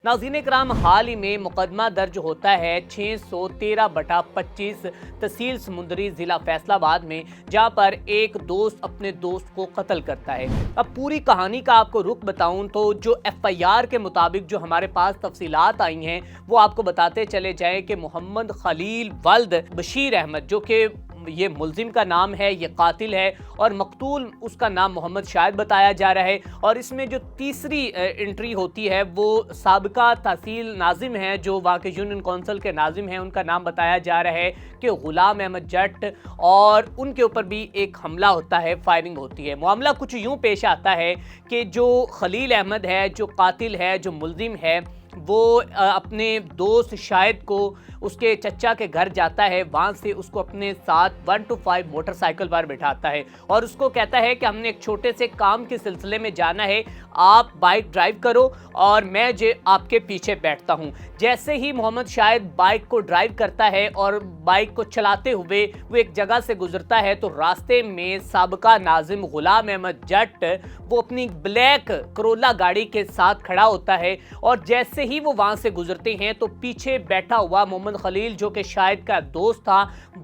नाज़रीन इकराम, हाल ही में मुकदमा दर्ज होता है 613/25 तहसील समुंदरी ज़िला फैसलाबाद में, जहां पर एक दोस्त अपने दोस्त को कत्ल करता है। अब पूरी कहानी का आपको रुख बताऊं तो जो FIR के मुताबिक जो हमारे पास तफसीलात आई हैं वो आपको बताते चले जाएं कि मोहम्मद खलील वल्द बशीर अहमद, जो कि ये मुल्जिम का नाम है, ये कातिल है, और मकतूल उसका नाम मोहम्मद शाहिद बताया जा रहा है। और इसमें जो तीसरी एंट्री होती है वो साबिका तहसील नाजिम है, जो वहाँ के यूनियन कौंसिल के नाजिम हैं, उनका नाम बताया जा रहा है कि गुलाम अहमद जट, और उनके ऊपर भी एक हमला होता है, फायरिंग होती है। मामला कुछ यूँ पेश आता है कि जो खलील अहमद है, जो कातिल है, जो मुल्जिम है, वो अपने दोस्त शाहिद को उसके चचा के घर जाता है, वहाँ से उसको अपने साथ 125 मोटरसाइकिल पर बिठाता है और उसको कहता है कि हमने एक छोटे से काम के सिलसिले में जाना है, आप बाइक ड्राइव करो और मैं जो आपके पीछे बैठता हूँ। जैसे ही मोहम्मद शाहिद बाइक को ड्राइव करता है और बाइक को चलाते हुए वो एक जगह से गुजरता है तो रास्ते में साबिका नाजिम गुलाम अहमद जट वो अपनी ब्लैक करोला गाड़ी के साथ खड़ा होता है, और जैसे ही वो वहाँ से गुजरते हैं तो पीछे बैठा हुआ मोहम्मद खलील, जो कि शाहिद का दोस्त था,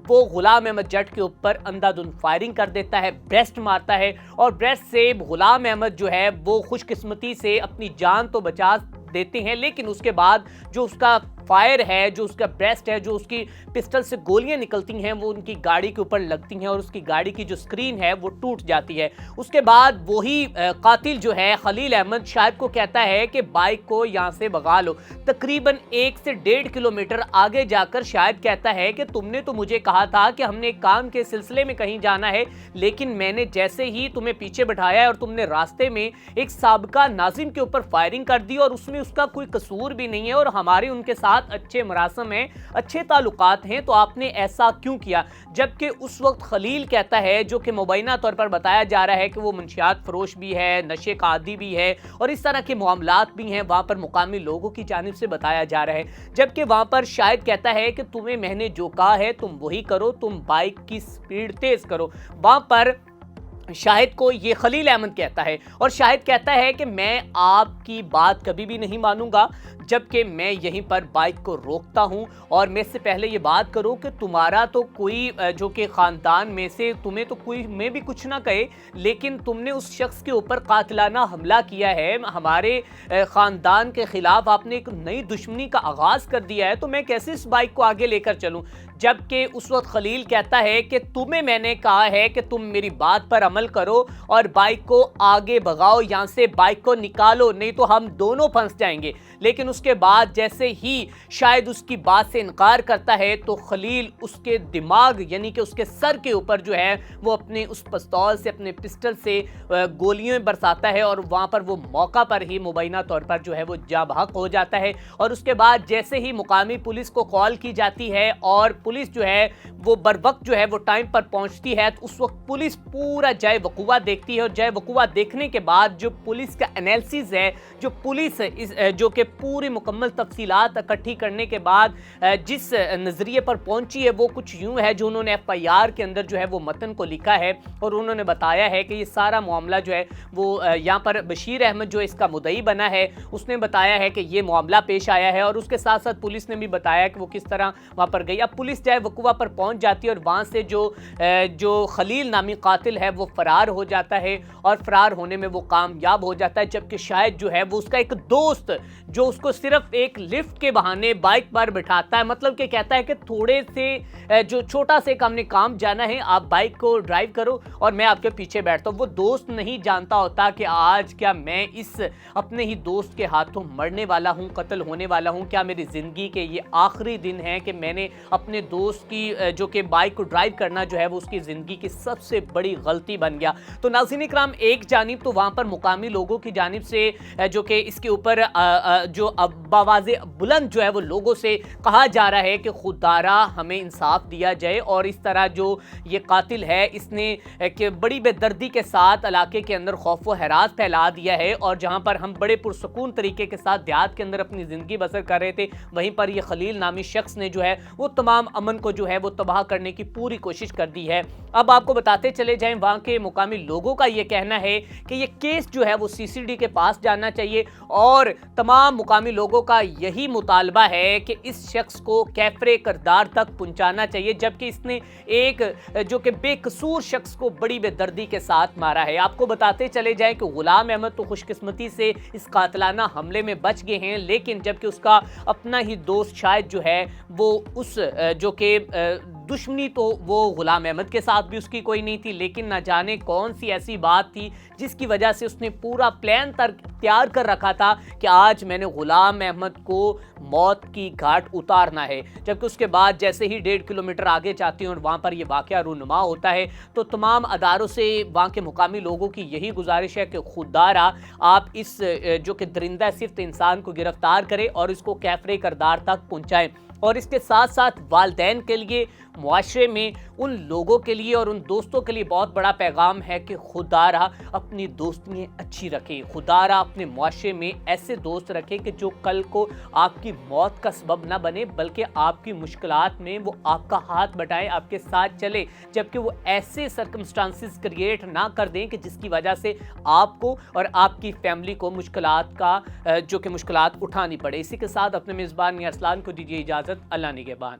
वो गुलाम अहमद जट के ऊपर अंधाधुंध फायरिंग कर देता है, ब्रेस्ट मारता है, और ब्रेस्ट से गुलाम अहमद जो है वो खुशकिस्मती से अपनी जान तो बचा देते हैं, लेकिन उसके बाद जो उसका फायर है, जो उसका ब्रेस्ट है, जो उसकी पिस्टल से गोलियां निकलती हैं वो उनकी गाड़ी के ऊपर लगती हैं और उसकी गाड़ी की जो स्क्रीन है वो टूट जाती है। उसके बाद वही कातिल जो है खलील अहमद शाहिद को कहता है कि बाइक को यहाँ से भगा लो। तकरीबन 1 से 1.5 किलोमीटर आगे जाकर शाहिद कहता है कि तुमने तो मुझे कहा था कि हमने एक काम के सिलसिले में कहीं जाना है, लेकिन मैंने जैसे ही तुम्हें पीछे बिठाया है और तुमने रास्ते में एक साबिका नाजिम के ऊपर फायरिंग कर दी और उसमें उसका कोई कसूर भी नहीं है और हमारे उनके साथ अच्छे मरासम हैं, अच्छे ताल्लुकात हैं, तो आपने ऐसा क्यों किया। जबकि उस वक्त खलील कहता है, जो कि मुबैना तौर पर बताया जा रहा है कि वो मंशियात फरोश भी है, नशे का आदी भी है और इस तरह के मामलात भी हैं, वहाँ पर मुकामी लोगों की जानिब से बताया जा रहा है। जबकि वहाँ पर शाहिद कहता है कि तुम्हें मैंने जो कहा है तुम वही करो, तुम बाइक की स्पीड तेज करो। वहाँ पर शाहिद को ये खलील अहमद कहता है और शाहिद कहता है कि मैं आपकी बात कभी भी नहीं मानूंगा, जबकि मैं यहीं पर बाइक को रोकता हूं और मैं इससे पहले ये बात करूं कि तुम्हारा तो कोई जो कि ख़ानदान में से तुम्हें तो कोई में भी कुछ ना कहे, लेकिन तुमने उस शख्स के ऊपर कातिलाना हमला किया है, हमारे ख़ानदान के ख़िलाफ़ आपने एक नई दुश्मनी का आगाज़ कर दिया है, तो मैं कैसे इस बाइक को आगे लेकर चलूँ। जबकि उस वक्त खलील कहता है कि तुम्हें मैंने कहा है कि तुम मेरी बात पर अमल करो और बाइक को आगे भगाओ, यहाँ से बाइक को निकालो, नहीं तो हम दोनों फंस जाएंगे। लेकिन उसके बाद जैसे ही शायद उसकी बात से इनकार करता है तो खलील उसके दिमाग यानी कि उसके सर के ऊपर जो है वो अपने उस पिस्तौल से, अपने पिस्टल से गोलियां बरसाता है और वहाँ पर वो मौका पर ही मुबैना तौर पर जो है वो जाँ बहक हो जाता है। और उसके बाद जैसे ही मुकामी पुलिस को कॉल की जाती है और पुलिस जो है वो बर वक्त जो है वो टाइम पर पहुंचती है, तो उस वक्त पुलिस पूरा जय वकुआ देखती है और जय वकुआ देखने के बाद जो पुलिस का एनालिसिस है, जो पुलिस जो कि पूरी मुकम्मल तफसीलात इकट्ठी करने के बाद जिस नज़रिए पर पहुंची है वो कुछ यूं है जो उन्होंने FIR के अंदर जो है वो मतन को लिखा है और उन्होंने बताया है कि ये सारा मामला जो है वो यहाँ पर बशीर अहमद जो इसका मुद्दई बना है उसने बताया है कि ये मामला पेश आया है, और उसके साथ साथ पुलिस ने भी बताया कि वो किस तरह वहाँ पर गई। अब पुलिस जय वकुआ पर पहुंच जाती है और वहाँ से जो खलील नामी कातिल है वो फरार हो जाता है और फरार होने में वो कामयाब हो जाता है। जबकि शायद जो है वो उसका एक दोस्त जो उसको सिर्फ एक लिफ्ट के बहाने बाइक पर बिठाता है, मतलब कि कहता है कि थोड़े से जो छोटा से हमने काम जाना है, आप बाइक को ड्राइव करो और मैं आपके पीछे बैठता हूँ। वो दोस्त नहीं जानता होता कि आज क्या मैं इस अपने ही दोस्त के हाथों मरने वाला हूँ, कत्ल होने वाला हूँ, क्या मेरी ज़िंदगी के ये आखिरी दिन है कि मैंने अपने दोस्त की जो कि बाइक को ड्राइव करना जो है वो उसकी ज़िंदगी की सबसे बड़ी गलती बन गया। तो नाज़रीन इकराम, एक जानिब तो वहाँ पर मुकामी लोगों की जानिब से जो कि इसके ऊपर जो आवाज़े बुलंद जो है वो लोगों से कहा जा रहा है कि खुदारा हमें इंसाफ दिया जाए, और इस तरह जो ये कातिल है इसने कि बड़ी बेदर्दी के साथ इलाके के अंदर खौफ व हैरात फैला दिया है, और जहाँ पर हम बड़े पुरसकून तरीके के साथ देहात के अंदर अपनी ज़िंदगी बसर कर रहे थे, वहीं पर ये खलील नामी शख्स ने जो है वो तमाम अमन को जो है वो तबाह करने की पूरी कोशिश कर दी है। अब आपको बताते चले जाएं, वहाँ के मुकामी लोगों का ये कहना है कि ये केस जो है वो CCD के पास जाना चाहिए और तमाम मुकामी लोगों का यही मुतालबा है कि इस शख्स को कैफरे करदार तक पहुंचाना चाहिए, जबकि इसने एक जो कि बेकसूर शख्स को बड़ी बेदर्दी के साथ मारा है। आपको बताते चले जाएं कि गुलाम अहमद तो खुशकिस्मती से इस कातलाना हमले में बच गए हैं, लेकिन जबकि उसका अपना ही दोस्त शायद जो है वो उस जो कि दुश्मनी तो वो गुलाम अहमद के साथ भी उसकी कोई नहीं थी, लेकिन ना जाने कौन सी ऐसी बात थी जिसकी वजह से उसने पूरा प्लान तैयार कर रखा था कि आज मैंने गुलाम अहमद को मौत की घाट उतारना है। जबकि उसके बाद जैसे ही 1.5 किलोमीटर आगे जाती हैं और वहाँ पर यह वाक़या रूनुमा होता है, तो तमाम अदारों से वहाँ के मुकामी लोगों की यही गुजारिश है कि खुदारा आप इस जो कि दरिंदा सिफ्त इंसान को गिरफ्तार करें और इसको कैफरे करदार तक पहुँचाएँ। और इसके साथ साथ वालिदैन के लिए, मुआशरे में उन लोगों के लिए और उन दोस्तों के लिए बहुत बड़ा पैगाम है कि खुदारा अपनी दोस्तियाँ अच्छी रखें, खुदारा अपने मुआशरे में ऐसे दोस्त रखें कि जो कल को आपकी मौत का सबब ना बने, बल्कि आपकी मुश्किलात में वो आपका हाथ बटाएं, आपके साथ चले, जबकि वो ऐसे सर्कमस्टांसिस क्रिएट ना कर दें कि जिसकी वजह से आपको और आपकी फैमिली को मुश्किलात का जो कि मुश्किलात उठानी पड़े। इसी के साथ अपने मेज़बान अरसलान को दीजिए इजाज़त। अल्लाह निगहबान।